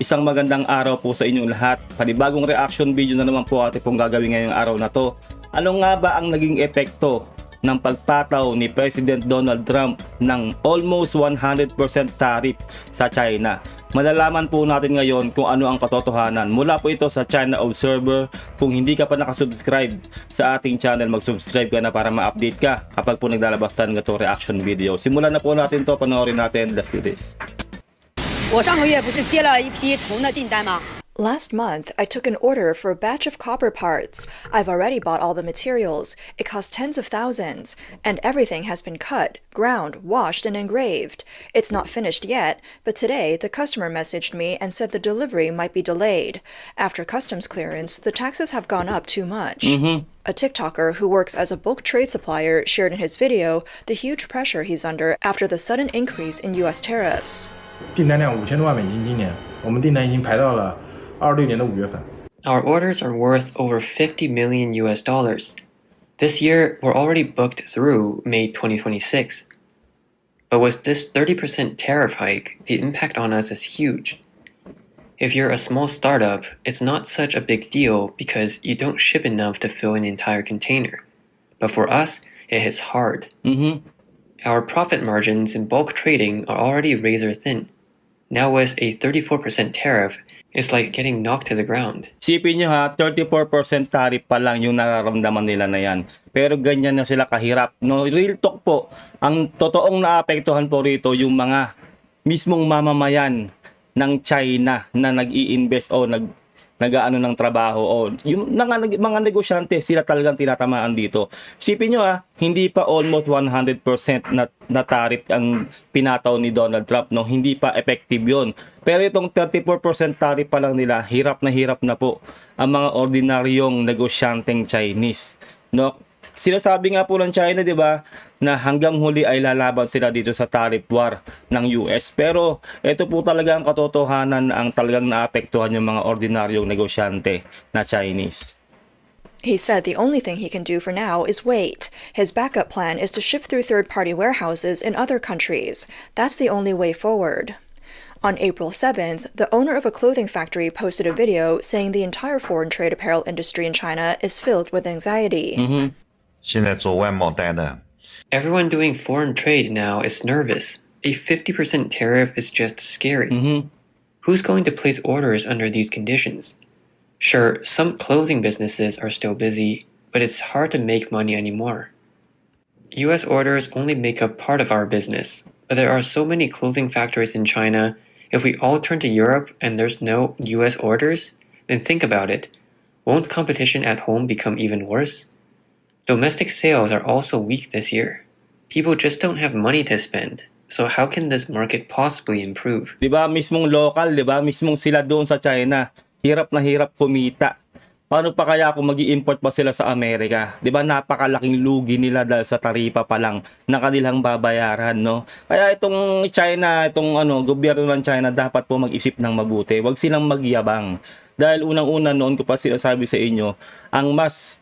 Isang magandang araw po sa inyong lahat. Panibagong reaction video na naman po ating pong gagawin ngayong araw na to. Ano nga ba ang naging epekto ng pagpataw ni President Donald Trump ng almost 100% tariff sa China? Malalaman po natin ngayon kung ano ang katotohanan. Mula po ito sa China Observer. Kung hindi ka pa nakasubscribe sa ating channel, mag-subscribe ka na para ma-update ka kapag po naglalabas tayo ng itong reaction video. Simulan na po natin to, panoorin natin. Let's do this. 我上个月不是接了一批铜的订单吗？ Last month, I took an order for a batch of copper parts. I've already bought all the materials. It costs tens of thousands, and everything has been cut, ground, washed, and engraved. It's not finished yet, but today the customer messaged me and said the delivery might be delayed. After customs clearance, the taxes have gone up too much. A TikToker who works as a bulk trade supplier shared in his video the huge pressure he's under after the sudden increase in U.S. tariffs. 订单量5000多万美金，今年我们订单已经排到了26年的5月份。 Our orders are worth over 50 million US dollars. This year, we're already booked through May 2026. But with this 30% tariff hike, the impact on us is huge. If you're a small startup, it's not such a big deal because you don't ship enough to fill an entire container. But for us, it hits hard. Our profit margins in bulk trading are already razor thin. Now with a 34% tariff, it's like getting knocked to the ground. Sipin nyo ha, 34% tariff pa lang yung nararamdaman nila na yan. Pero ganyan na sila kahirap. No, real talk po, ang totoong naapektuhan po rito yung mga mismong mamamayan ng China na nag-i-invest o nag-aano ng trabaho o yung mga negosyante, sila talagang tinatamaan dito. Isipin nyo hindi pa almost 100% na tariff ang pinataw ni Donald Trump, no? Hindi pa effective yon. Pero itong 34% tariff pa lang nila, hirap na po ang mga ordinaryong negosyanteng Chinese, no? Sinasabi nga po ng China, di ba, na hanggang huli ay lalaban sila dito sa tariff war ng US. Pero ito po talaga ang katotohanan na ang talagang naapektuhan yung mga ordinaryong negosyante na Chinese. He said the only thing he can do for now is wait. His backup plan is to ship through third-party warehouses in other countries. That's the only way forward. On April 7th, the owner of a clothing factory posted a video saying the entire foreign trade apparel industry in China is filled with anxiety. 现在做外贸单的 Everyone doing foreign trade now is nervous. A 50% tariff is just scary. Who's going to place orders under these conditions? Sure, some clothing businesses are still busy, but it's hard to make money anymore. US orders only make up part of our business, but there are so many clothing factories in China. If we all turn to Europe and there's no US orders, then think about it. Won't competition at home become even worse? Domestic sales are also weak this year. People just don't have money to spend. So how can this market possibly improve? Diba, mismong local, diba, mismong sila doon sa China, hirap na hirap kumita. Paano pa kaya kung mag-i-import pa sila sa Amerika? Diba, napakalaking lugi nila dahil sa taripa pa lang na kanilang babayaran, no? Kaya itong China, itong gobyerno ng China dapat po mag-isip ng mabuti. Huwag silang magyabang. Dahil unang-una noon ko pa sinasabi sa inyo, ang mas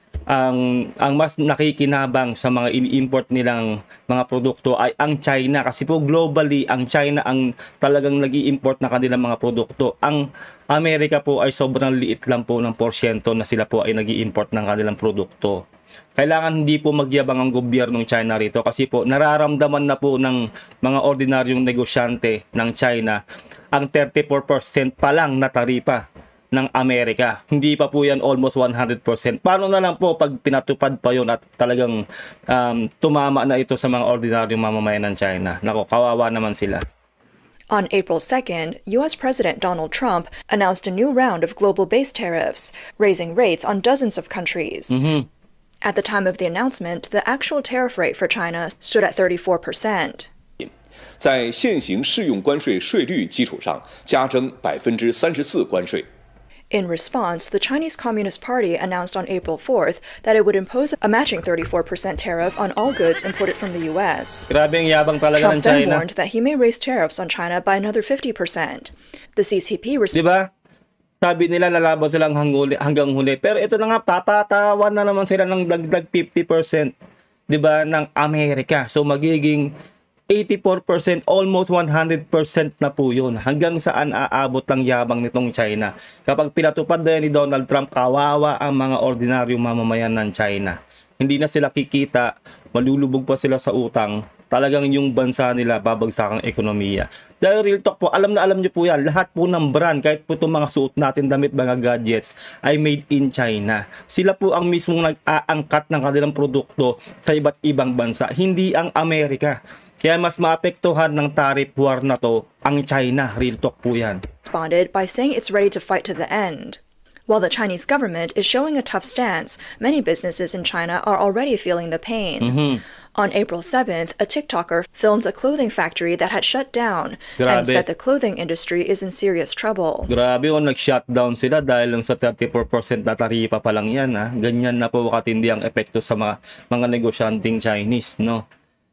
nakikinabang sa mga ini-import nilang mga produkto ay ang China, kasi po globally ang China ang talagang nag-i-import na kanilang mga produkto. Ang Amerika po ay sobrang liit lang po ng porsyento na sila po ay nag-i-import ng kanilang produkto. Kailangan hindi po magyabang ang gobyernong China rito, kasi po nararamdaman na po ng mga ordinaryong negosyante ng China ang 34% pa lang na taripa ng Amerika. Hindi pa po yan almost 100%. Paano na lang po pag pinatupad pa yun at talagang tumama na ito sa mga ordinaryong mamamayan ng China? Nako, kawawa naman sila. On April 2nd, U.S. President Donald Trump announced a new round of global-based tariffs, raising rates on dozens of countries. At the time of the announcement, the actual tariff rate for China stood at 34%. 在现行适用关税税率基础上，加征34%关税。 In response, the Chinese Communist Party announced on April 4th that it would impose a matching 34% tariff on all goods imported from the U.S. Grabe ang yabang talaga ng Trump then China. warned that he may raise tariffs on China by another 50%. The CCP Diba? Sabi nila lalaban silang hanggang huli. Pero ito na nga, papatawan na naman sila ng dagdag 50%, diba, ng Amerika. So magiging 84%, almost 100% na po yun. Hanggang saan aabot ang yabang nitong China? Kapag pinatupad na ni Donald Trump, kawawa ang mga ordinaryong mamamayan ng China. Hindi na sila kikita, malulubog pa sila sa utang. Talagang yung bansa nila babagsak ang ekonomiya. Dahil real talk po, alam na alam nyo po yan, lahat po ng brand, kahit po itong mga suot natin, damit, mga gadgets, ay made in China. Sila po ang mismong nag-aangkat ng kanilang produkto sa iba't ibang bansa, hindi ang Amerika. Kaya mas maapektuhan ng tariff war na to ang China. Real talk po yan. Responded by saying it's ready to fight to the end. While the Chinese government is showing a tough stance, many businesses in China are already feeling the pain. On April 7th, a TikToker filmed a clothing factory that had shut down and said the clothing industry is in serious trouble. Grabe, nag-shutdown sila dahil lang sa 34% na taripa pa lang yan. Ganyan na po katindi ang epekto sa mga negosyanteng Chinese, no?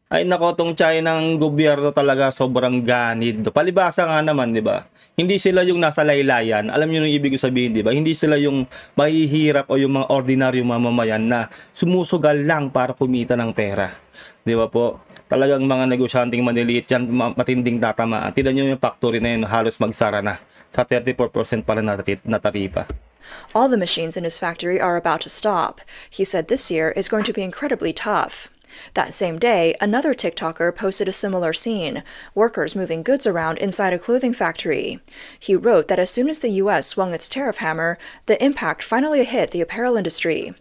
Ay nako, tong China ng gobyerno talaga sobrang ganid. Palibasa nga naman, di ba? Hindi sila yung nasa laylayan. Alam niyo yung ibig sabihin, di ba? Hindi sila yung mahihirap o yung mga ordinaryong mamamayan na sumusugal lang para kumita ng pera. Di ba po? Talagang mga negosyanteng maniliit yan, matinding tatamaan. Tignan niyo yung factory na yun, halos magsara na. Sa 34% pala na taripa. All the machines in his factory are about to stop. He said this year is going to be incredibly tough. That same day, another TikToker posted a similar scene, workers moving goods around inside a clothing factory. He wrote that as soon as the US swung its tariff hammer, the impact finally hit the apparel industry.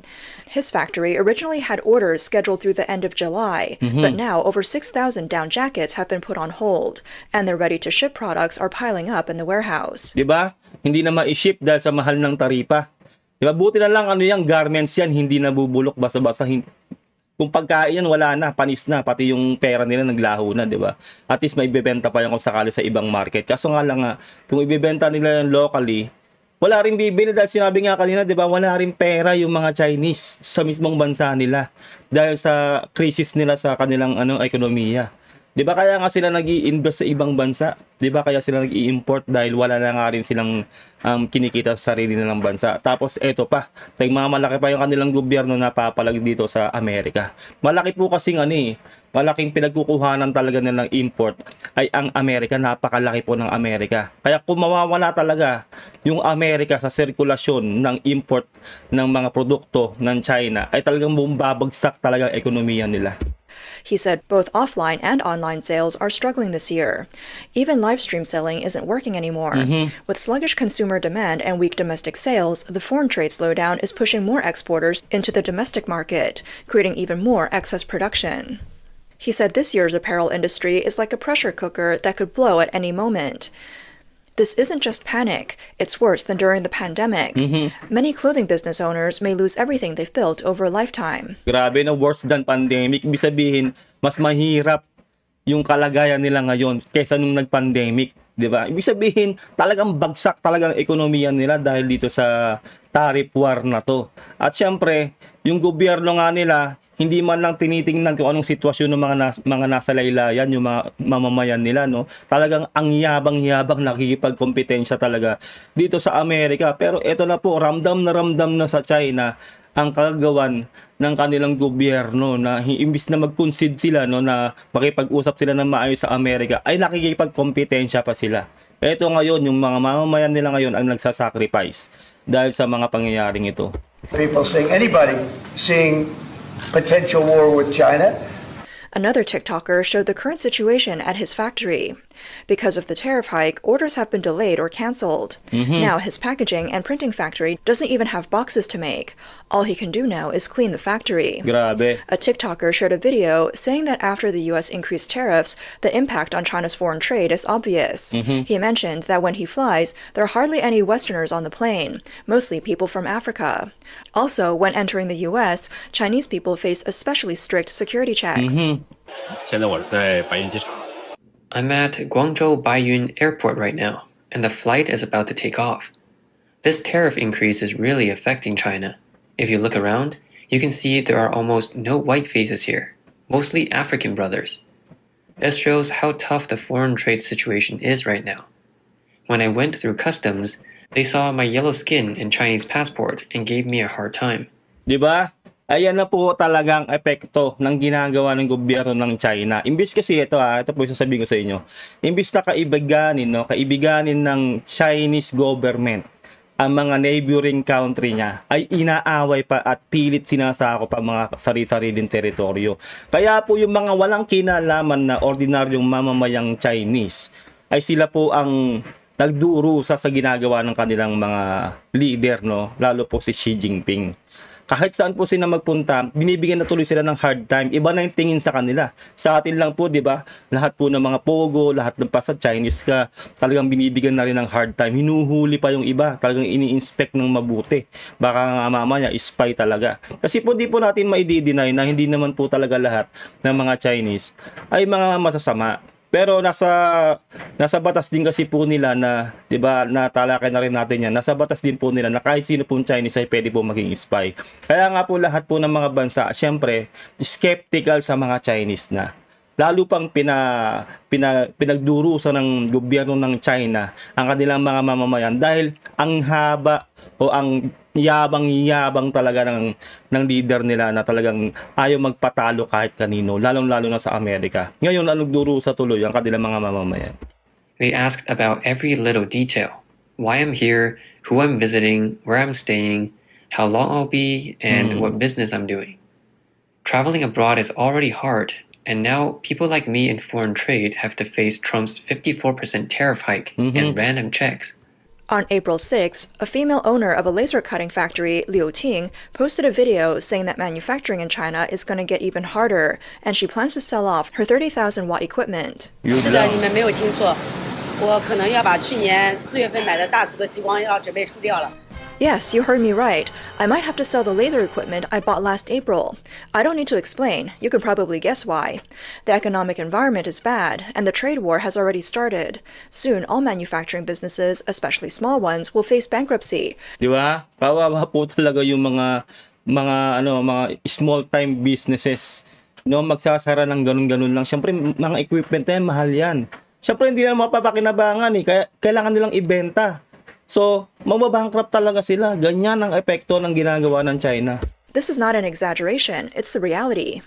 His factory originally had orders scheduled through the end of July, but now over 6,000 down jackets have been put on hold, and their ready-to-ship products are piling up in the warehouse. Diba? Hindi na ma-ship dahil sa mahal ng taripa. Diba? Buti na lang yung garments yan, hindi nabubulok basa-basa. Kung pagkain yan, wala na, panis na, pati yung pera nila naglaho na, di ba? At least may ibebenta pa yan kung sakali sa ibang market. Kaso nga lang kung ibebenta nila yan locally, wala rin bibili dahil sinabi nga kanina, di ba, wala rin pera yung mga Chinese sa mismong bansa nila dahil sa crisis nila sa kanilang ekonomiya. Di ba kaya nga sila nag-i-invest sa ibang bansa? Di ba kaya sila nag-i-import dahil wala na nga rin silang kinikita sa sarili nilang bansa. Tapos eto pa, malaki pa yung kanilang gobyerno na papalag dito sa Amerika. Malaki po kasing malaking pinagkukuhanan talaga nilang import ay ang Amerika. Napakalaki po ng Amerika. Kaya kung mawawala talaga yung Amerika sa sirkulasyon ng import ng mga produkto ng China, ay talagang bumabagsak talaga ang ekonomiya nila. He said both offline and online sales are struggling this year. Even live stream selling isn't working anymore. With sluggish consumer demand and weak domestic sales, the foreign trade slowdown is pushing more exporters into the domestic market, creating even more excess production. He said this year's apparel industry is like a pressure cooker that could blow at any moment. This isn't just panic, it's worse than during the pandemic. Many clothing business owners may lose everything they've built over a lifetime. Grabe na, worse than pandemic. Ibig sabihin, mas mahirap yung kalagayan nila ngayon kaysa nung nag-pandemic. Diba? Ibig sabihin, talagang bagsak talagang ekonomiya nila dahil dito sa tariff war na to. At syempre, yung gobyerno nga nila, hindi man lang tinitingnan kung anong sitwasyon ng mga nasa laylayan, yung mga mamamayan nila, no? Talagang ang yabang-yabang, nakikipagkompetensya talaga dito sa Amerika. Pero eto na po, ramdam na sa China ang kagagawan ng kanilang gobyerno na imbis na mag-concede sila, no, na makipag-usap sila ng maayos sa Amerika, ay nakikipagkompetensya pa sila. Eto ngayon, yung mga mamamayan nila ngayon ang nagsasacrifice dahil sa mga pangyayaring ito. People saying, anybody seeing potential war with China. Another TikToker showed the current situation at his factory. Because of the tariff hike, orders have been delayed or canceled. Now his packaging and printing factory doesn't even have boxes to make. All he can do now is clean the factory. Grabe. A TikToker shared a video saying that after the US increased tariffs, the impact on China's foreign trade is obvious. He mentioned that when he flies, there are hardly any Westerners on the plane, mostly people from Africa. Also, when entering the US, Chinese people face especially strict security checks. I'm at Guangzhou Baiyun Airport right now, and the flight is about to take off. This tariff increase is really affecting China. If you look around, you can see there are almost no white faces here, mostly African brothers. This shows how tough the foreign trade situation is right now. When I went through customs, they saw my yellow skin and Chinese passport and gave me a hard time. Diba? Ayan na po talagang epekto ng ginagawa ng gobyerno ng China. Imbis kasi ito po yung sasabihin ko sa inyo. Imbis na kaibiganin ng Chinese government ang mga neighboring country niya, ay inaaway pa at pilit sinasako pa mga sarili-sariling teritoryo. Kaya po yung mga walang kinalaman na ordinaryong mamamayang Chinese, ay sila po ang nagdurusa sa ginagawa ng kanilang mga leader, no? Lalo po si Xi Jinping. Kahit saan po sila magpunta, binibigyan na tuloy sila ng hard time. Iba na yung tingin sa kanila. Sa atin lang po, di ba? Lahat po ng mga pogo, lahat ng pa sa Chinese ka, talagang binibigyan na rin ng hard time. Hinuhuli pa yung iba. Talagang ini-inspect ng mabuti. Baka nga mamaya, spy talaga. Kasi po di po natin maidi-deny na hindi naman po talaga lahat ng mga Chinese ay mga masasama. Pero nasa batas din kasi po nila na, 'di ba, natalakay na rin natin 'yan. Nasa batas din po nila na kahit sino pong Chinese ay pwede po maging spy. Kaya nga po lahat po ng mga bansa, syempre, skeptical sa mga Chinese na. Lalo pang pinagdurusa ng gobyerno ng China ang kanilang mga mamamayan dahil ang haba o ang yabang talaga ng leader nila na talagang ayaw magpatalo kahit kanino, lalong-lalo na sa Amerika. Ngayon, nagdurusa tuloy ang kanilang mga mamamayan. They asked about every little detail. Why I'm here, who I'm visiting, where I'm staying, how long I'll be, and what business I'm doing. Traveling abroad is already hard, and now people like me in foreign trade have to face Trump's 54% tariff hike and random checks. On April 6, a female owner of a laser cutting factory, Liu Ting, posted a video saying that manufacturing in China is going to get even harder, and she plans to sell off her 30,000 watt equipment. 是的，你们没有听错，我可能要把去年4月份买的大图的激光要准备出掉了。 Yes, you heard me right. I might have to sell the laser equipment I bought last April. I don't need to explain. You can probably guess why. The economic environment is bad, and the trade war has already started. Soon, all manufacturing businesses, especially small ones, will face bankruptcy. Di ba? Kawawa po talaga yung mga small time businesses. No, magsasara ng ganun-ganun lang. Siyempre, mga equipment na yan, mahal yan. Siyempre, hindi na mapapakinabangan kaya kailangan nilang ibenta. So, mababankrupt talaga sila. Ganyan ang epekto ng ginagawa ng China. This is not an exaggeration, it's the reality.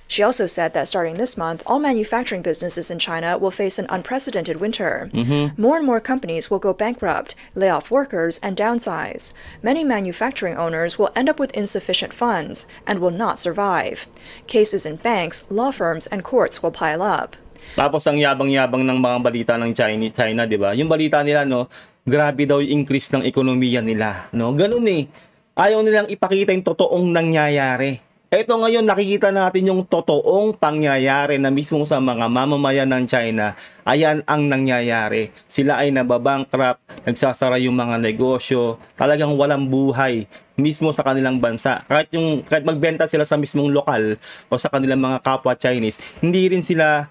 She also said that starting this month, all manufacturing businesses in China will face an unprecedented winter. More and more companies will go bankrupt, lay off workers, and downsize. Many manufacturing owners will end up with insufficient funds and will not survive. Cases in banks, law firms, and courts will pile up. Tapos ang yabang-yabang ng mga balita ng China, di ba? Yung balita nila, no, grabe daw yung increase ng ekonomiya nila, no? Ganun Ayaw nilang ipakita yung totoong nangyayari. Ito ngayon, nakikita natin yung totoong pangyayari na mismo sa mga mamamayan ng China. Ayan ang nangyayari. Sila ay nababankrupt, nagsasara yung mga negosyo, talagang walang buhay mismo sa kanilang bansa. Kahit magbenta sila sa mismong lokal o sa kanilang mga kapwa Chinese, hindi rin sila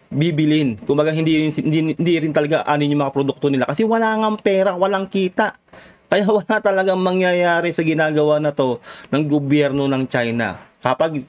bibilin. Kumbaga hindi rin talaga anin yung mga produkto nila kasi wala ngang pera, walang kita. Kaya wala talagang mangyayari sa ginagawa na to ng gobyerno ng China. Kapag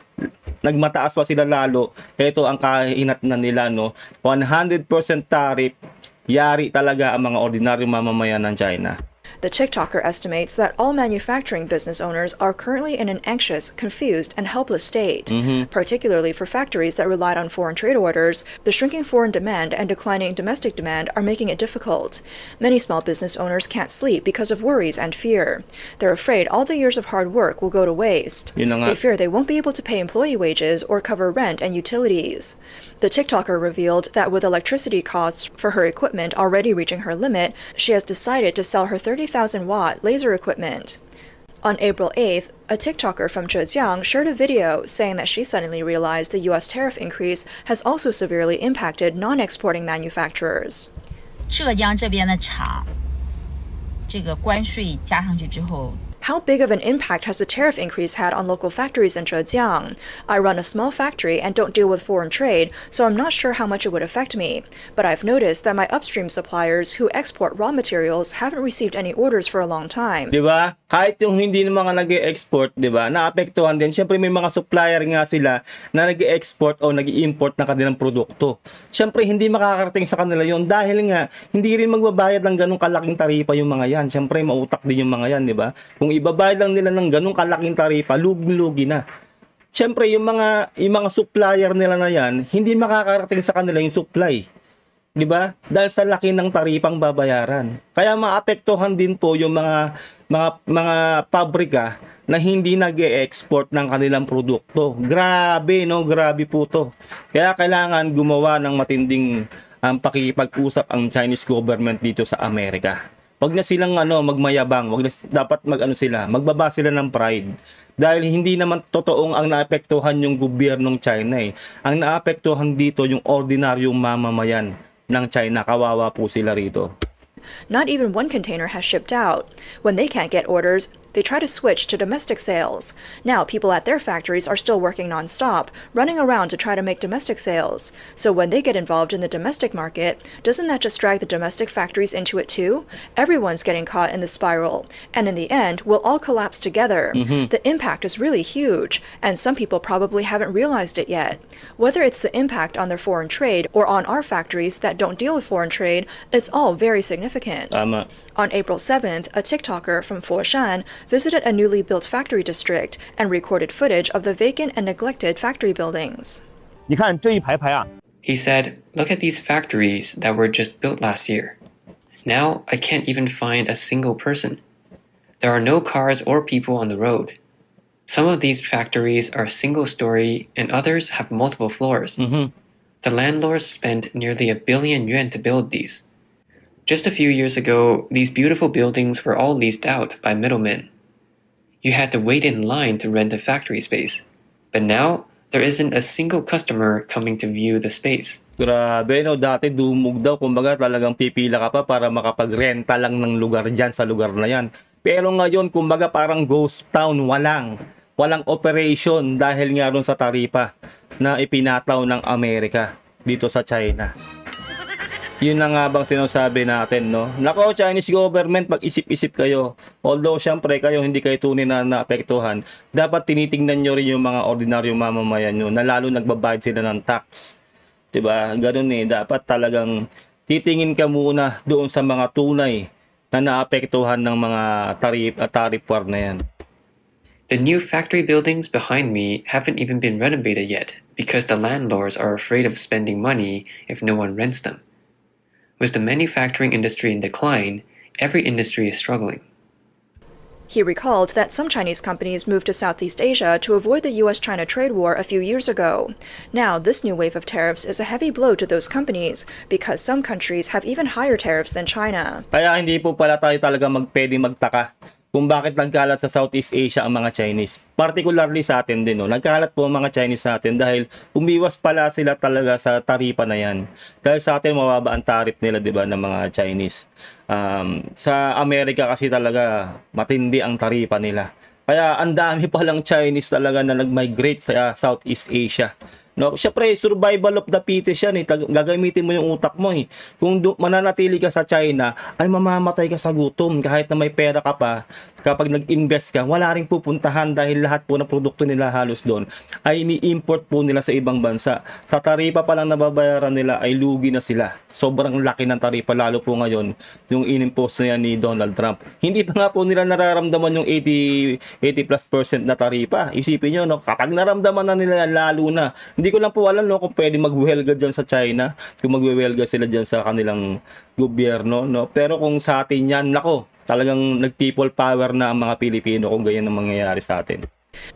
nagmataas pa sila lalo, ito ang kahinat na nila, no? 100% tariff, yari talaga ang mga ordinaryong mamamayan ng China. The TikToker estimates that all manufacturing business owners are currently in an anxious, confused, and helpless state. Particularly for factories that relied on foreign trade orders, the shrinking foreign demand and declining domestic demand are making it difficult. Many small business owners can't sleep because of worries and fear. They're afraid all the years of hard work will go to waste. They fear they won't be able to pay employee wages or cover rent and utilities. The TikToker revealed that with electricity costs for her equipment already reaching her limit, she has decided to sell her 30,000 watt laser equipment. On April 8th, a TikToker from Zhejiang shared a video saying that she suddenly realized the U.S. tariff increase has also severely impacted non-exporting manufacturers. 浙江这边的厂，这个关税加上去之后。 How big of an impact has the tariff increase had on local factories in Zhejiang? I run a small factory and don't deal with foreign trade, so I'm not sure how much it would affect me. But I've noticed that my upstream suppliers who export raw materials haven't received any orders for a long time. Diba? Kahit yung hindi ng mga nag-e-export, diba? Naapektuhan din. Siyempre may mga supplier nga sila na nag-e-export o nag-i-import ng kanilang produkto. Siyempre hindi makakarating sa kanila yon dahil nga hindi rin magbabayad ng ganong kalaking taripa yung mga yan. Siyempre mautak din yung mga yan, diba? Kung kung ibabayad lang nila ng ganung kalaking taripa, lugi na. Siyempre, yung mga supplier nila na yan, hindi makakarating sa kanila yung supply. 'Di ba? Dahil sa laki ng taripang babayaran. Kaya maapektuhan din po yung mga pabrika na hindi nag-e-export ng kanilang produkto. Grabe, no? Grabe po to. Kaya kailangan gumawa ng matinding pakikipag-usap ang Chinese government dito sa Amerika. Wag na silang magmayabang, dapat magbaba sila ng pride. Dahil hindi naman totoong ang naapektuhan yung gobyernong China eh. Ang naapektuhan dito yung ordinaryong mamamayan ng China. Kawawa po sila rito. Not even one container has shipped out. When they can't get orders, they try to switch to domestic sales. Now, people at their factories are still working non-stop, running around to try to make domestic sales. So when they get involved in the domestic market, doesn't that just drag the domestic factories into it too? Everyone's getting caught in the spiral. And in the end, we'll all collapse together. The impact is really huge, and some people probably haven't realized it yet. Whether it's the impact on their foreign trade or on our factories that don't deal with foreign trade, it's all very significant. Tama. On April 7th, a TikToker from Foshan visited a newly built factory district and recorded footage of the vacant and neglected factory buildings. He said, "Look at these factories that were just built last year. Now I can't even find a single person. There are no cars or people on the road. Some of these factories are single-story and others have multiple floors. The landlords spent nearly 1 billion yuan to build these. Just a few years ago, these beautiful buildings were all leased out by middlemen. You had to wait in line to rent a factory space. But now, there isn't a single customer coming to view the space." Grabe, no? Dati dumog daw. Kumbaga talagang pipila ka pa para makapagrenta lang ng lugar dyan sa lugar na yan. Pero ngayon, kumbaga parang ghost town. Walang operation dahil nga ron sa taripa na ipinataw ng Amerika dito sa China. Yun na nga bang sinasabi natin, no? Nako, Chinese government, mag-isip-isip kayo. Although, syempre, kayo hindi kayo tunay na naapektuhan, dapat tinitingnan nyo rin yung mga ordinaryong mamamayan nyo na lalo nagbabayad sila ng tax. Diba? Ganun eh. Dapat talagang titingin ka muna doon sa mga tunay na naapektuhan ng mga tarif war na yan. The new factory buildings behind me haven't even been renovated yet because the landlords are afraid of spending money if no one rents them. With the manufacturing industry in decline, every industry is struggling. He recalled that some Chinese companies moved to Southeast Asia to avoid the US-China trade war a few years ago. Now, this new wave of tariffs is a heavy blow to those companies because some countries have even higher tariffs than China. Kaya hindi po pala tayo talaga pwedeng magtaka kung bakit nagkalat sa Southeast Asia ang mga Chinese. Particularly sa atin din, no? Nagkalat po ang mga Chinese sa atin dahil umiwas pala sila talaga sa taripa na yan. Dahil sa atin mababa ang tarif nila, di ba, ng mga Chinese. Sa Amerika kasi talaga matindi ang taripa nila. Kaya ang dami palang Chinese talaga na nag-migrate sa Southeast Asia. No, syempre, survival of the fittest yan eh. Gagamitin mo yung utak mo eh. Kung mananatili ka sa China, ay mamamatay ka sa gutom. Kahit na may pera ka pa, kapag nag-invest ka, wala ring pupuntahan dahil lahat po ng produkto nila halos doon ay ini-import po nila sa ibang bansa. Sa taripa pa lang nababayaran nila ay lugi na sila. Sobrang laki ng taripa, lalo po ngayon yung inimpose na yan ni Donald Trump. Hindi pa nga po nila nararamdaman yung 80+% na taripa. Isipin nyo, no? Kapag naramdaman na nila yan, lalo na. Hindi ko lang po alam, no, kung pwede magwelga dyan sa China, kung magwelga sila dyan sa kanilang gobyerno, no? Pero kung sa atin yan, nako, talagang nag-people power na ang mga Pilipino kung ganyan ang mangyayari sa atin.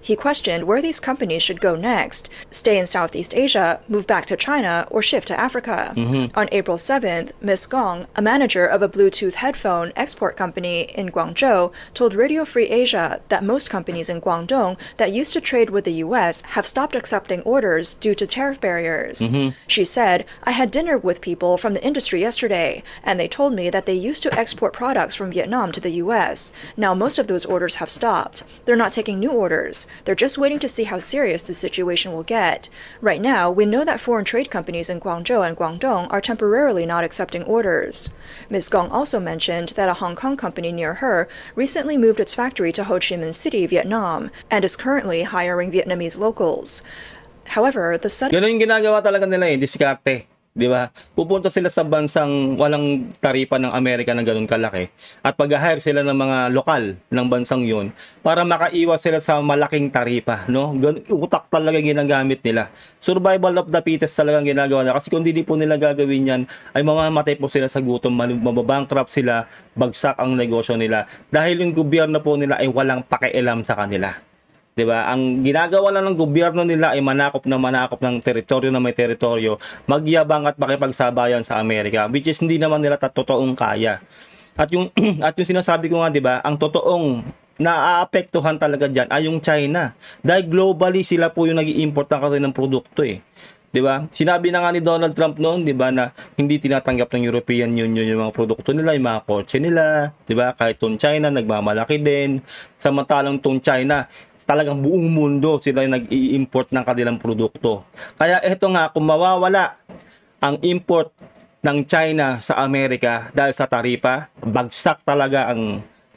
He questioned where these companies should go next, stay in Southeast Asia, move back to China, or shift to Africa. On April 7th, Ms. Gong, a manager of a Bluetooth headphone export company in Guangzhou, told Radio Free Asia that most companies in Guangdong that used to trade with the US have stopped accepting orders due to tariff barriers. She said, "I had dinner with people from the industry yesterday, and they told me that they used to export products from Vietnam to the US. Now most of those orders have stopped. They're not taking new orders. They're just waiting to see how serious the situation will get. Right now, we know that foreign trade companies in Guangzhou and Guangdong are temporarily not accepting orders." Ms. Gong also mentioned that a Hong Kong company near her recently moved its factory to Ho Chi Minh City, Vietnam, and is currently hiring Vietnamese locals. However, the sudden... Ganun yung ginagawa talaga nila eh, diskarte. Di ba? Pupunta sila sa bansang walang taripa ng Amerika na ganun kalaki. At pag-hire sila ng mga lokal ng bansang yun para makaiwas sila sa malaking taripa. No? Utak talaga ginagamit nila. Survival of the fittest talagang ginagawa nila. Kasi kung hindi po nila gagawin yan, ay mamamatay po sila sa gutom, mababankrupt sila, bagsak ang negosyo nila. Dahil yung gobyerno po nila ay walang pakialam sa kanila. 'Di ba? Ang ginagawa lang ng gobyerno nila ay manakop ng teritoryo na may teritoryo, magyabang at makipagsabayan sa Amerika, which is hindi naman nila totoong kaya. At yung sinasabi ko nga, 'di ba, ang totoong naaapektuhan talaga diyan ay yung China. Dahil globally sila po yung nag-i-import ng produkto eh. 'Di ba? Sinabi na nga ni Donald Trump noon, 'di ba, na hindi tinatanggap ng European Union yung mga produkto nila, yung mga kotse nila, 'di ba? Kahit tong China nagmamalaki din. Samantalang tong China talagang buong mundo sila nag-i-import ng kanilang produkto. Kaya eto nga, kung mawawala ang import ng China sa Amerika dahil sa taripa, bagsak talaga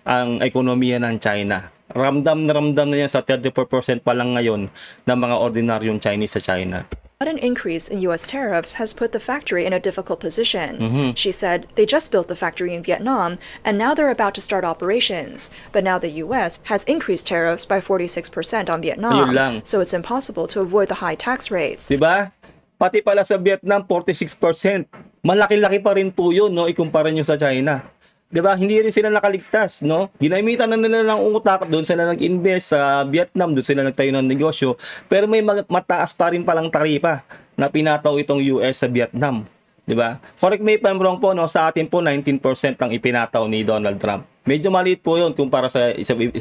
ang ekonomiya ng China. Ramdam na yan sa 34% pa lang ngayon ng mga ordinaryong Chinese sa China. But an increase in U.S. tariffs has put the factory in a difficult position. She said they just built the factory in Vietnam, and now they're about to start operations. But now the U.S. has increased tariffs by 46% on Vietnam, so it's impossible to avoid the high tax rates. Diba? Pati pala sa Vietnam, 46%. Malaki-laki pa rin po yun, no? Ikumpara nyo sa China. Diba? Hindi rin sila nakaligtas, no? Ginamitan na nila ng utak, doon sila nag-invest sa Vietnam, doon sila nagtayo ng negosyo, pero may mataas pa rin palang taripa na pinataw itong US sa Vietnam. Diba? Correct me if I'm wrong po, no? Sa atin po, 19% ang ipinataw ni Donald Trump. Medyo maliit po yun kumpara sa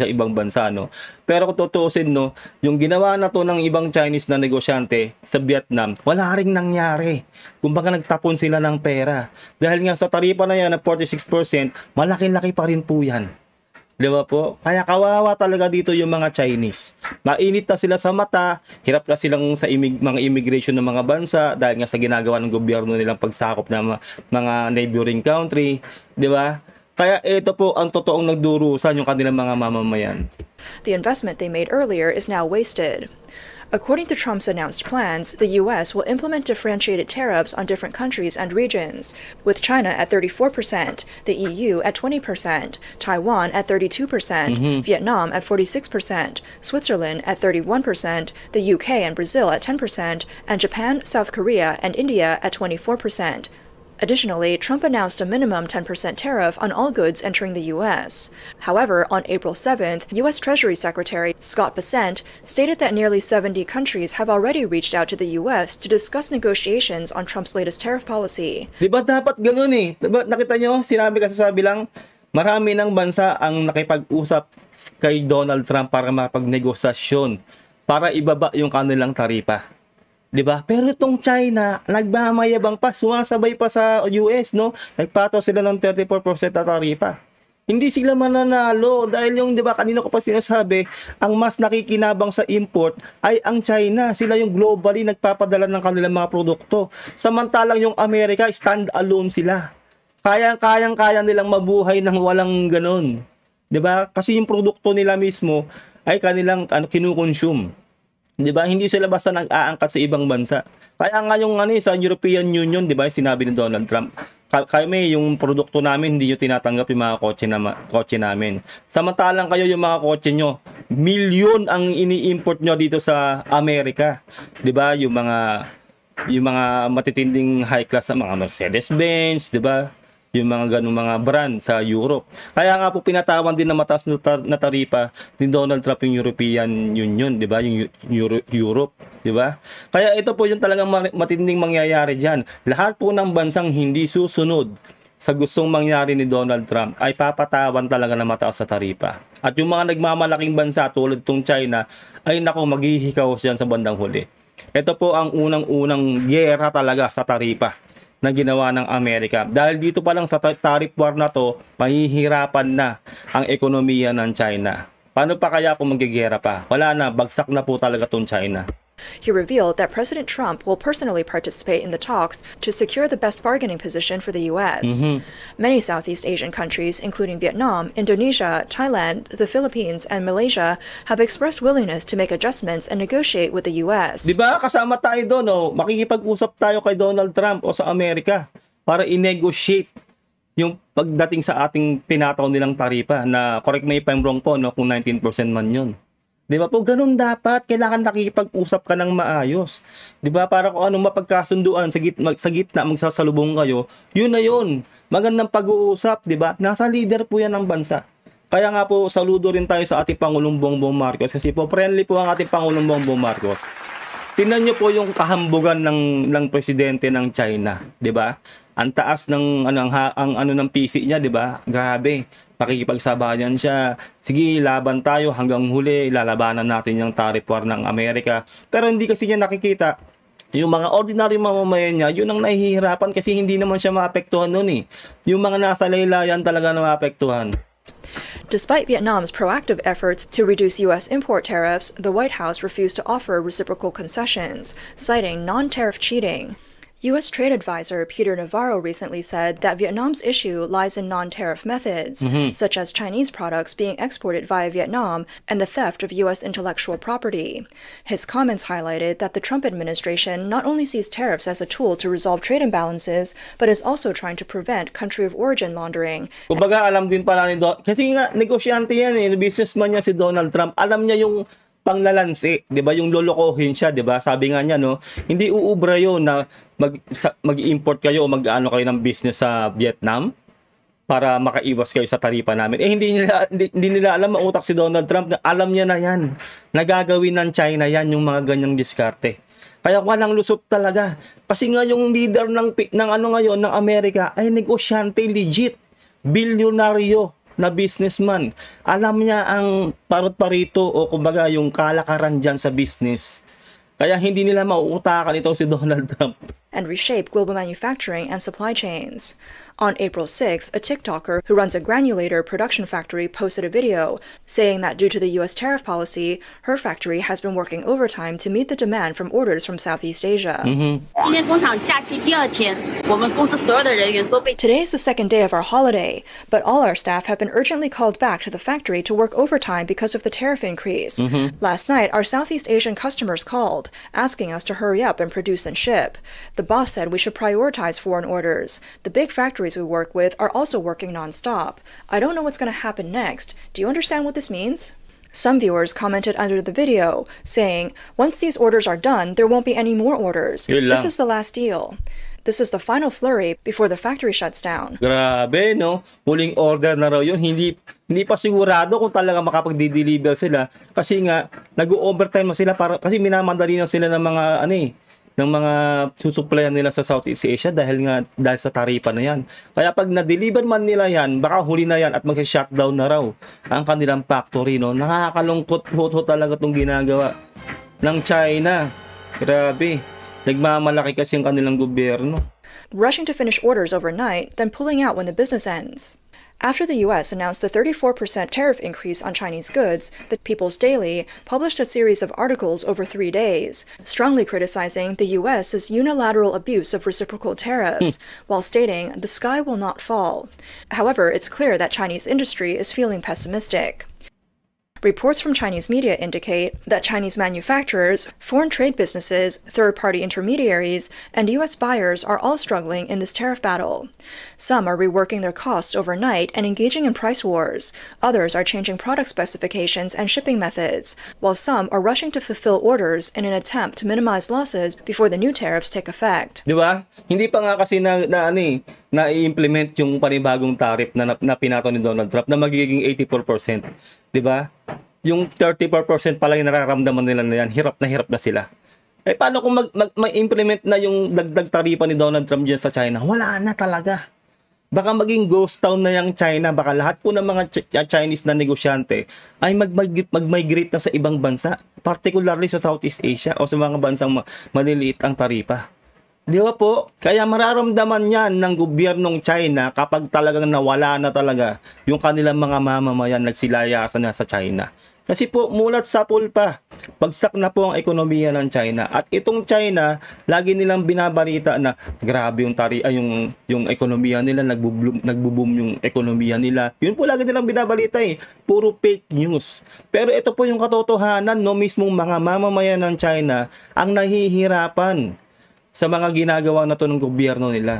ibang bansa, no? Pero kung tutuusin, no, yung ginawa na to ng ibang Chinese na negosyante sa Vietnam, wala ring nangyari. Kumbaga nagtapon sila ng pera. Dahil nga sa taripa na yan na 46%, malaki-laki pa rin po yan. Di ba po? Kaya kawawa talaga dito yung mga Chinese. Mainit na sila sa mata, hirap na silang sa mga immigration ng mga bansa dahil nga sa ginagawa ng gobyerno nilang pagsakop ng mga neighboring country. Di ba? Kaya ito po ang totoong nagdurusan yung kanilang mga mamamayan. The investment they made earlier is now wasted. According to Trump's announced plans, the U.S. will implement differentiated tariffs on different countries and regions, with China at 34%, the EU at 20%, Taiwan at 32%, Vietnam at 46%, Switzerland at 31%, the UK and Brazil at 10%, and Japan, South Korea, and India at 24%. Additionally, Trump announced a minimum 10% tariff on all goods entering the U.S. However, on April 7th, U.S. Treasury Secretary Scott Bessent stated that nearly 70 countries have already reached out to the U.S. to discuss negotiations on Trump's latest tariff policy. Diba dapat ganun eh? Diba, nakita nyo, sinabi kasi sabi lang, marami ng bansa ang nakipag-usap kay Donald Trump para mapagnegosasyon, para ibaba yung kanilang taripa. 'Di ba? Pero itong China, nagmamayabang pa, sumasabay pa sa US, no? Nagpataw sila ng 34% na taripa. Hindi sila mananalo dahil yung, 'di ba, kanina ko pa sinasabi, ang mas nakikinabang sa import ay ang China. Sila yung globally nagpapadala ng kanilang mga produkto. Samantalang yung Amerika, stand alone sila. Kaya nilang mabuhay ng walang ganun. 'Di ba? Kasi yung produkto nila mismo ay kanilang kinukonsume. 'Di ba? Hindi sila basta nag-aangkat sa ibang bansa. Kaya nga yung sa European Union, 'di ba, sinabi ni Donald Trump, kami yung produkto namin hindi niyo tinatanggap yung mga kotse namin. Samantalang kayo yung mga kotse nyo, milyon ang ini-import nyo dito sa Amerika. 'Di ba? Yung mga matitinding high class na mga Mercedes-Benz, 'di ba? Yung mga ganung mga brand sa Europe. Kaya nga po pinatawan din na mataas na taripa ni Donald Trump yung European Union, 'di ba? Yung Europe, 'di ba? Kaya ito po yung talagang matinding mangyayari diyan. Lahat po ng bansang hindi susunod sa gustong mangyari ni Donald Trump ay papatawan talaga na mataas sa taripa. At yung mga nagmamalaking bansa tulad itong China ay nako maghihikaw siyan sa bandang huli. Ito po ang unang-unang giyera talaga sa taripa na ginawa ng Amerika. Dahil dito pa lang sa tariff war na to, mahihirapan na ang ekonomiya ng China. Paano pa kaya kung magigera pa? Wala na, bagsak na po talaga tong China. he revealed that President Trump will personally participate in the talks to secure the best bargaining position for the U.S. Many Southeast Asian countries, including Vietnam, Indonesia, Thailand, the Philippines, and Malaysia, have expressed willingness to make adjustments and negotiate with the U.S. Diba, kasama tayo doon, oh. Makikipag-usap tayo kay Donald Trump o sa Amerika para i-negotiate yung pagdating sa ating pinataw nilang taripa na, correct me if I'm wrong po, no, kung 19% man yun. Di ba po, ganun dapat. Kailangan nakikipag-usap ka ng maayos. Di ba, para kung anong mapagkasunduan sa gitna magsasalubong kayo, yun na yun. Magandang pag-uusap, di ba? Nasa leader po yan ng bansa. Kaya nga po, saludo rin tayo sa ating Pangulong Bongbong Marcos kasi po, friendly po ang ating Pangulong Bongbong Marcos. Tingnan nyo po yung kahambugan ng presidente ng China, di ba? Ang taas ng ng PC niya, 'di ba? Grabe. Pakikipagsabayan siya. Sige, laban tayo hanggang huli, lalabanan natin yung tariff war ng Amerika. Pero hindi kasi niya nakikita yung mga ordinary mamamayan niya, yun ang nahihirapan kasi hindi naman siya maapektuhan noon eh. Yung mga nasa laylayan talaga na maapektuhan. Despite Vietnam's proactive efforts to reduce U.S. import tariffs, the White House refused to offer reciprocal concessions, citing non-tariff cheating. U.S. Trade Advisor Peter Navarro recently said that Vietnam's issue lies in non-tariff methods, such as Chinese products being exported via Vietnam and the theft of U.S. intellectual property. His comments highlighted that the Trump administration not only sees tariffs as a tool to resolve trade imbalances, but is also trying to prevent country of origin laundering. Kumbaga, alam din pala ni kasi nga, negosyante yan eh, businessman niya si Donald Trump, alam niya yung panglalansi, 'di ba? Yung lolokohin siya, 'di ba? Sabi nga niya, no, hindi uubra 'yon na mag-import kayo o mag-ano kayo ng business sa Vietnam para makaiwas kayo sa taripa namin. Eh hindi nila alam, ang utak si Donald Trump, na alam niya na 'yan. Nagagawin ng China 'yan, yung mga ganyang diskarte. Kaya walang lusot talaga. Kasi nga yung leader ng ngayon ng Amerika ay negosyante legit, bilyonaryo na businessman. Alam niya ang parot-parito o kumbaga yung kalakaran dyan sa business. Kaya hindi nila mauutakan ito si Donald Trump. And reshape global manufacturing and supply chains. On April 6, a TikToker who runs a granulator production factory posted a video saying that due to the U.S. tariff policy, her factory has been working overtime to meet the demand from orders from Southeast Asia. Today is the second day of our holiday, but all our staff have been urgently called back to the factory to work overtime because of the tariff increase. Last night, our Southeast Asian customers called, asking us to hurry up and produce and ship. The boss said we should prioritize foreign orders. The big factories we work with are also working non-stop. I don't know what's going to happen next. Do you understand what this means? Some viewers commented under the video, saying, once these orders are done, there won't be any more orders. This is the last deal. This is the final flurry before the factory shuts down. Grabe, no? Huling order na raw yun. Hindi pa sigurado kung talaga makapag-deliver sila. Kasi nga, nag-overtime na sila kasi minamadali na sila ng mga ng mga susuplayan nila sa Southeast Asia dahil sa taripa na yan. Kaya pag na-deliver man nila yan, baka huli na yan at mag-shutdown na raw ang kanilang factory, no? Nakakalungkot ho talaga itong ginagawa ng China. Grabe. Nagmamalaki kasi ang kanilang gobyerno. Rushing to finish orders overnight, then pulling out when the business ends. After the U.S. announced the 34% tariff increase on Chinese goods, the People's Daily published a series of articles over 3 days, strongly criticizing the U.S.'s unilateral abuse of reciprocal tariffs, while stating the sky will not fall. However, it's clear that Chinese industry is feeling pessimistic. Reports from Chinese media indicate that Chinese manufacturers, foreign trade businesses, third-party intermediaries, and U.S. buyers are all struggling in this tariff battle. Some are reworking their costs overnight and engaging in price wars. Others are changing product specifications and shipping methods, while some are rushing to fulfill orders in an attempt to minimize losses before the new tariffs take effect. Di ba? Hindi pa nga kasi na-implement yung panibagong tariff na pinato ni Donald Trump na magiging 84%. Di ba? Yung 34% pa lang yung nararamdaman nila na yan, hirap na sila. Eh paano kung mag-implement na yung dagdag taripa ni Donald Trump dyan sa China? Wala na talaga. Baka maging ghost town na yung China. Baka lahat po ng mga Chinese na negosyante ay mag-migrate na sa ibang bansa, particularly sa Southeast Asia o sa mga bansang maliliit ang taripa. Di ba po? Kaya mararamdaman yan ng gobyernong China kapag talagang nawala na talaga yung kanilang mga mamamayan nagsilayasan na sa China. Kasi po, mulat sa pulpa, bagsak na po ang ekonomiya ng China. At itong China, lagi nilang binabalita na grabe yung ekonomiya nila, nagbo-boom yung ekonomiya nila. Yun po lagi nilang binabalita puro fake news. Pero ito po yung katotohanan, no, mismong mga mamamayan ng China ang nahihirapan sa mga ginagawa na to ng gobyerno nila.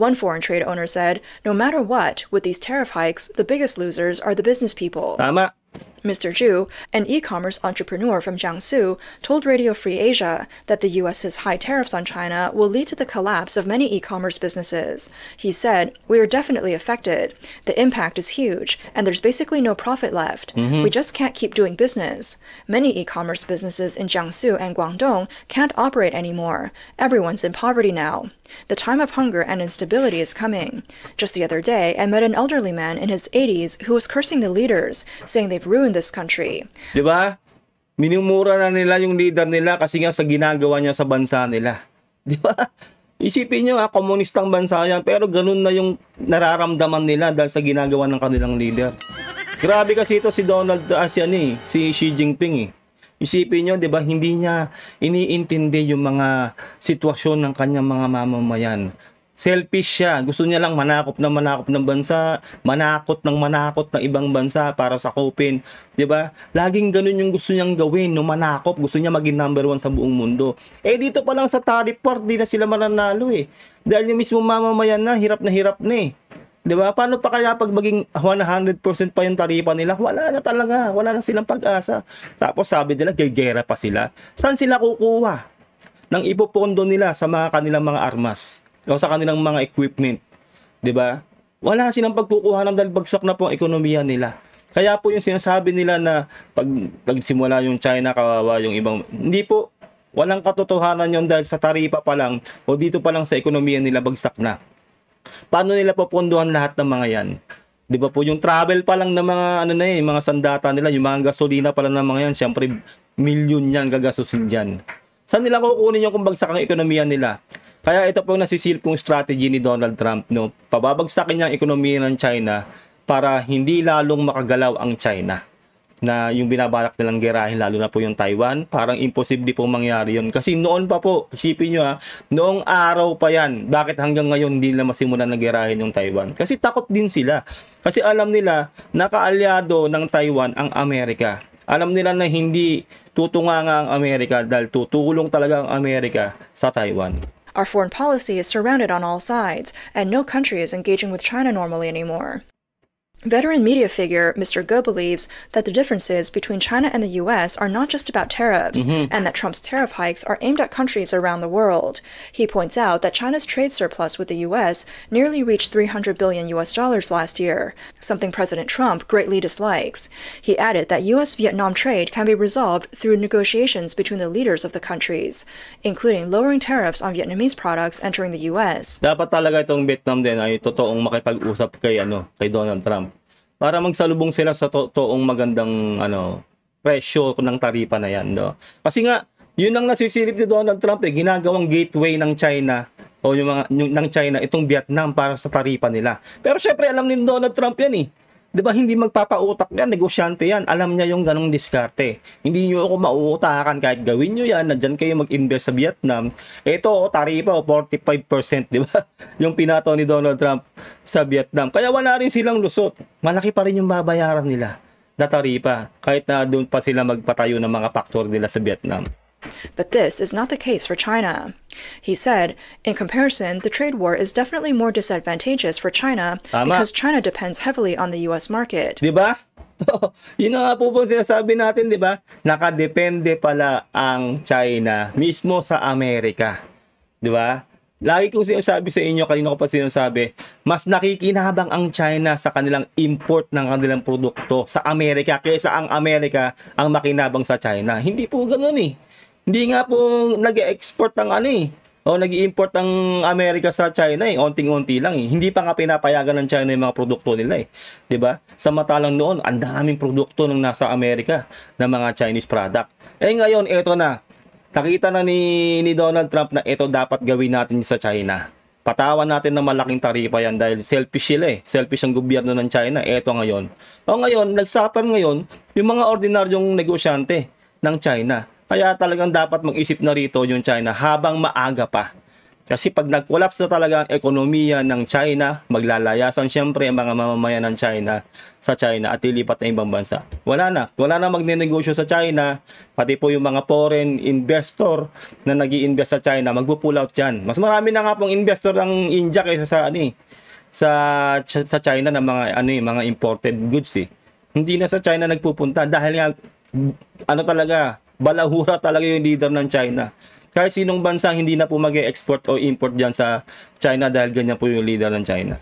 One foreign trade owner said, no matter what, with these tariff hikes, the biggest losers are the business people. Tama. Mr. Zhu, an e-commerce entrepreneur from Jiangsu, told Radio Free Asia that the U.S.'s high tariffs on China will lead to the collapse of many e-commerce businesses. He said, "We are definitely affected. The impact is huge, and there's basically no profit left. We just can't keep doing business. Many e-commerce businesses in Jiangsu and Guangdong can't operate anymore. Everyone's in poverty now. The time of hunger and instability is coming. Just the other day, I met an elderly man in his 80s who was cursing the leaders, saying they've ruined this country." Diba? Minumura na nila yung leader nila kasi nga sa ginagawa niya sa bansa nila. Diba? Isipin nyo, komunistang bansa yan, pero ganun na yung nararamdaman nila dahil sa ginagawa ng kanilang leader. Grabe kasi ito si si Xi Jinping Isipin nyo, di ba, hindi niya iniintindi yung mga sitwasyon ng kanyang mga mamamayan. Selfish siya. Gusto niya lang manakop ng bansa, manakot ng ibang bansa para sakupin. Di ba? Laging ganun yung gusto niyang gawin, no, manakop. Gusto niya maging number 1 sa buong mundo. Dito pa lang sa tariff part, di na sila mananalo Dahil yung mismo mamamayan na, hirap na Di ba? Paano pa kaya pag maging 100% pa yung taripa nila? Wala na talaga. Wala na silang pag-asa. Tapos sabi nila, gera pa sila. Saan sila kukuha ng ipopondo nila sa mga kanilang mga armas o sa kanilang mga equipment? Di ba? Wala silang pagkukuhanan dahil bagsak na po ang ekonomiya nila. Kaya po yung sinasabi nila na pag nagsimula yung China, kawawa yung ibang... Hindi po. Walang katotohanan yon dahil sa taripa pa lang o dito pa lang sa ekonomiya nila bagsak na. Paano nila popondohan lahat ng mga yan? Di ba po, yung travel pa lang ng mga mga sandata nila, yung mga gasolina pa lang ng mga yan, syempre milyon yan gagasusin dyan. Saan nila kukunin yung kung bagsak ang ekonomiya nila? Kaya ito po nasisilip kong strategy ni Donald Trump, no? Pababagsakin niya ang ekonomiya ng China para hindi lalong makagalaw ang China. Na yung binabalak nilang gerahin, lalo na po yung Taiwan, parang imposible pong mangyari yun. Kasi noon pa po, isipin nyo noong araw pa yan, bakit hanggang ngayon hindi nila masimulan na gerahin yung Taiwan? Kasi takot din sila. Kasi alam nila, nakaalyado ng Taiwan ang Amerika. Alam nila na hindi tutunganga ang Amerika dahil tutulong talaga ang Amerika sa Taiwan. Our foreign policy is surrounded on all sides, and no country is engaging with China normally anymore. Veteran media figure Mr. Ge believes that the differences between China and the U.S. are not just about tariffs, and that Trump's tariff hikes are aimed at countries around the world. He points out that China's trade surplus with the U.S. nearly reached $300 billion last year, something President Trump greatly dislikes. He added that U.S.-Vietnam trade can be resolved through negotiations between the leaders of the countries, including lowering tariffs on Vietnamese products entering the U.S. Dapat talaga itong Vietnam din ay totoong makipag-usap kay Donald Trump. Para magsalubong sila sa totoong magandang presyo ng taripa na yan, no? Kasi nga, yun ang nasisilip ni Donald Trump ginagawang gateway ng China o ng China itong Vietnam para sa taripa nila. Pero syempre alam ni Donald Trump yan 'Di ba hindi magpapautak yan, negosyante yan. Alam niya yung ganong diskarte. Hindi niyo ako mauutakan kahit gawin niyo yan, nandiyan kayo mag-invest sa Vietnam. Ito, taripa 45%, 'di ba? Yung pinato ni Donald Trump sa Vietnam. Kaya wala rin silang lusot. Malaki pa rin yung babayaran nila na taripa kahit na doon pa sila magpatayo ng mga factory nila sa Vietnam. But this is not the case for China. He said, in comparison, the trade war is definitely more disadvantageous for China because China depends heavily on the US market. Diba? Yun nga po sinasabi natin, diba? Nakadepende pala ang China mismo sa Amerika. Diba? Lagi kong sinasabi sa inyo, kanina ko pa sinasabi, mas nakikinabang ang China sa kanilang import ng kanilang produkto sa Amerika kaysa ang Amerika ang makinabang sa China. Hindi po ganoon Hindi nga po nag-export ng o nag-import ang Amerika sa China onting-unti lang Hindi pa nga pinapayagan ng China yung mga produkto nila 'Di ba? Samantalang noon, ang daming produkto nang nasa Amerika na mga Chinese product. Ngayon, eto na. Nakita na ni Donald Trump na ito dapat gawin natin sa China Patawan natin ng malaking taripa yan dahil selfish sila eh. Selfish ang gobyerno ng China. Eto ngayon. O ngayon, nagsuffer ngayon yung mga ordinaryong negosyante ng China. Kaya talagang dapat mag-isip na rito yung China habang maaga pa. Kasi pag nag-collapse na talaga ang ekonomiya ng China, maglalayasan siyempre ang mga mamamayan ng China sa China at lilipat na ibang bansa. Wala na magnenegosyo sa China, pati po yung mga foreign investor na nag-i-invest sa China, magpo-pull out yan. Mas marami na nga pong investor ng India kaysa sa China ng mga imported goods eh. Hindi na sa China nagpupunta dahil nga balahura talaga yung leader ng China. Kahit sinong bansang hindi na po mag-export o import dyan sa China dahil ganyan po yung leader ng China.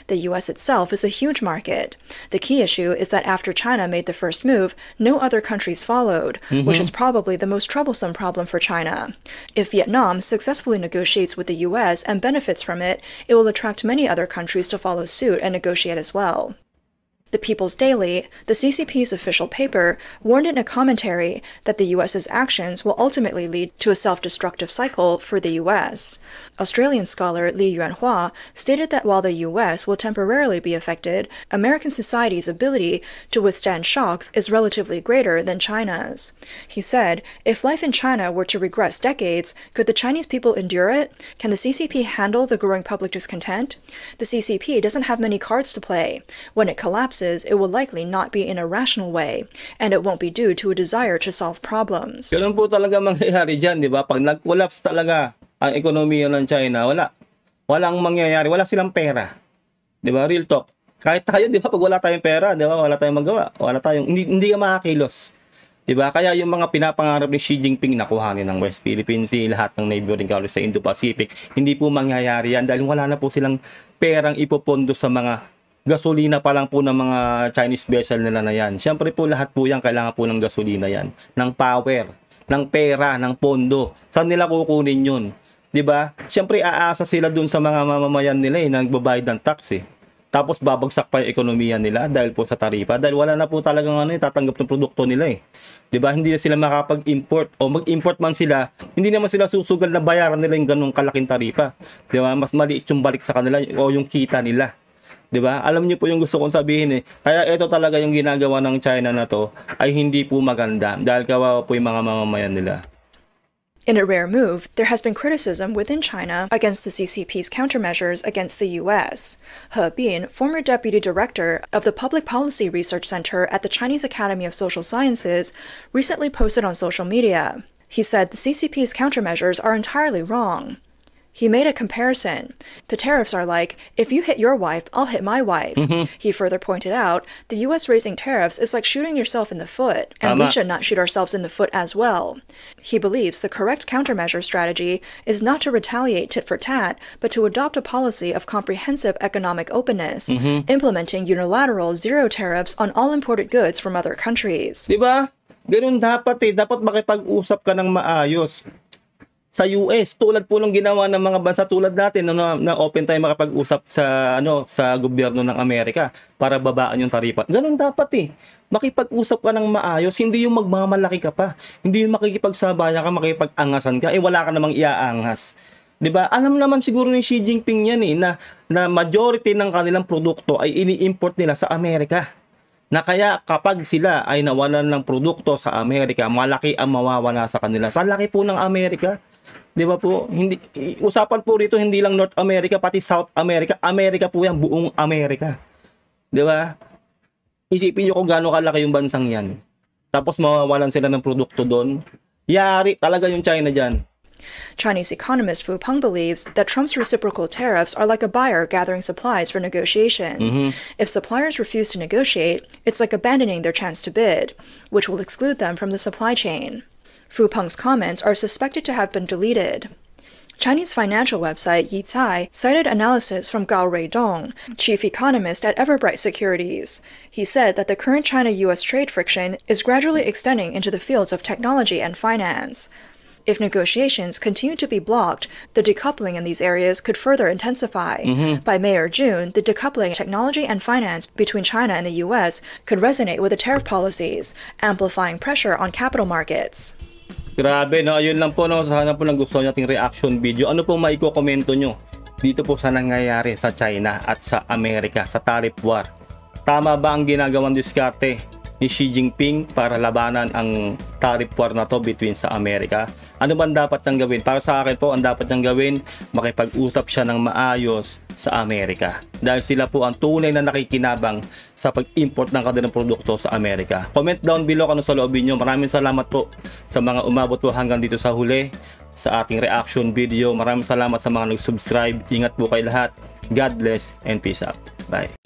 The US itself is a huge market. The key issue is that after China made the first move, no other countries followed, which is probably the most troublesome problem for China. If Vietnam successfully negotiates with the US and benefits from it, it will attract many other countries to follow suit and negotiate as well. The People's Daily, the CCP's official paper, warned in a commentary that the US's actions will ultimately lead to a self-destructive cycle for the US. Australian scholar Li Yuanhua stated that while the US will temporarily be affected, American society's ability to withstand shocks is relatively greater than China's. He said, if life in China were to regress decades, could the Chinese people endure it? Can the CCP handle the growing public discontent? The CCP doesn't have many cards to play. When it collapses, it will likely not be in a rational way, and it won't be due to a desire to solve problems. Ganun po talaga mangyayari dyan, di ba? Pag nag-collapse talaga ang ekonomiya ng China, walang mangyayari, wala silang pera. Di ba? Real talk. Kahit tayo, di ba? Pag wala tayong pera, di ba? Wala tayong magawa. Hindi ka makakilos. Di ba? Kaya yung mga pinapangarap ni Xi Jinping na kuhanin ng West Philippine Sea, lahat ng neighboring countries sa Indo-Pacific, hindi po mangyayari yan dahil wala na po silang perang ipopondo sa mga gasolina pa lang po ng mga Chinese vessel nila na yan. Siyempre po lahat po yan, kailangan po ng gasolina yan. Ng power, ng pera, ng pondo. Saan nila kukunin yun? Diba? Siyempre aasa sila dun sa mga mamamayan nila na nagbabayad ng tax eh. Tapos babagsak pa yung ekonomiya nila dahil po sa taripa. Dahil wala na po talagang tatanggap ng produkto nila eh. Diba? Hindi na sila makapag-import o mag-import man sila, hindi naman sila susugal na bayaran nila yung ganung kalaking taripa. Diba? Mas maliit yung balik sa kanila o yung kita nila. Diba? Alam niyo po yung gusto kong sabihin eh. Kaya ito talaga yung ginagawa ng China na to ay hindi po maganda dahil kawawa po yung mga mamamayan nila. In a rare move, there has been criticism within China against the CCP's countermeasures against the US. He Bin, former deputy director of the Public Policy Research Center at the Chinese Academy of Social Sciences, recently posted on social media. He said the CCP's countermeasures are entirely wrong. He made a comparison. The tariffs are like, if you hit your wife, I'll hit my wife. He further pointed out, the US raising tariffs is like shooting yourself in the foot, and we should not shoot ourselves in the foot as well. He believes the correct countermeasure strategy is not to retaliate tit for tat, but to adopt a policy of comprehensive economic openness, implementing unilateral zero tariffs on all imported goods from other countries. Diba? Ganun dapat eh. Dapat makipag-usap ka ng maayos. Sa US, tulad po ng ginawa ng mga bansa tulad natin na open tayo makapag-usap sa gobyerno ng Amerika para babaan yung taripa. Ganun dapat eh. Makipag-usap ka ng maayos, hindi yung magmamalaki ka pa. Hindi yung makikipagsabaya ka, makipag-angasan ka, wala ka namang iaangas. 'Di ba? Alam naman siguro ni Xi Jinping yan eh na majority ng kanilang produkto ay ini-import nila sa Amerika. Na kaya kapag sila ay nawalan ng produkto sa Amerika, malaki ang mawawala sa kanila. Sa laki po ng Amerika. Di ba po? Usapan po rito hindi lang North America, pati South America. Amerika po yan, buong Amerika. Di ba? Isipin nyo kung gaano kalaki yung bansang yan. Tapos mawawalan sila ng produkto doon. Yari talaga yung China dyan. Chinese economist Fu Peng believes that Trump's reciprocal tariffs are like a buyer gathering supplies for negotiation. If suppliers refuse to negotiate, it's like abandoning their chance to bid, which will exclude them from the supply chain. Fu Peng's comments are suspected to have been deleted. Chinese financial website Yicai cited analysis from Gao Ruidong, chief economist at Everbright Securities. He said that the current China-US trade friction is gradually extending into the fields of technology and finance. If negotiations continue to be blocked, the decoupling in these areas could further intensify. By May or June, the decoupling of technology and finance between China and the US could resonate with the tariff policies, amplifying pressure on capital markets. Grabe, no? Ayun lang po, no? Sana po nagustuhan nating reaction video. Ano po maiko-komento nyo? dito po sa nangyayari sa China at sa Amerika sa tariff war. Tama ba ang ginagawang diskarte ni Xi Jinping para labanan ang tariff war na to between sa Amerika? Ano bang dapat niyang gawin? Para sa akin po, ang dapat niyang gawin, makipag-usap siya ng maayos sa Amerika. Dahil sila po ang tunay na nakikinabang sa pag-import ng kanilang produkto sa Amerika. Comment down below kung ano sa loobin nyo. Maraming salamat po sa mga umabot po hanggang dito sa huli sa ating reaction video. Maraming salamat sa mga nag-subscribe. Ingat po kayo lahat. God bless and peace out. Bye.